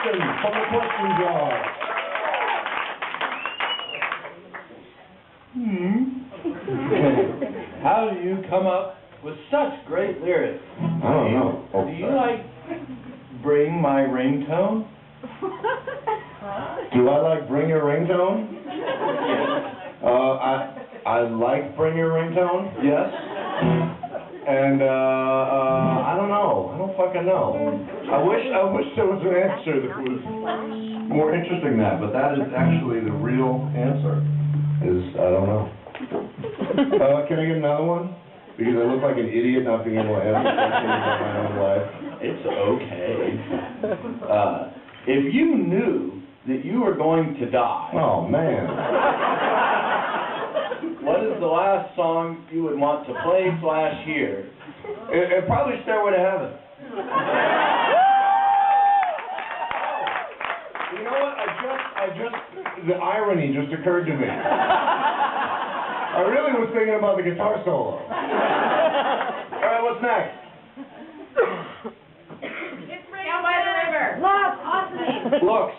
questions from the question jar. How do you come up with such great lyrics? I don't know. Oh, do you like Bring My Ringtone? Do I like Bring Your Ringtone? I like Bring Your Ringtone, yes. And I don't know. I don't fucking know. I wish there was an answer that was more interesting than that, but that is actually the real answer. I don't know. Can I get another one? Because I look like an idiot not being able to answer questions about my own life. It's okay. If you knew that you were going to die. Oh, man. What is the last song you would want to play / hear? It probably Stairway to Heaven. You know what? The irony just occurred to me. I really was thinking about the guitar solo. All right, what's next? Down by the river. Looks. Looks.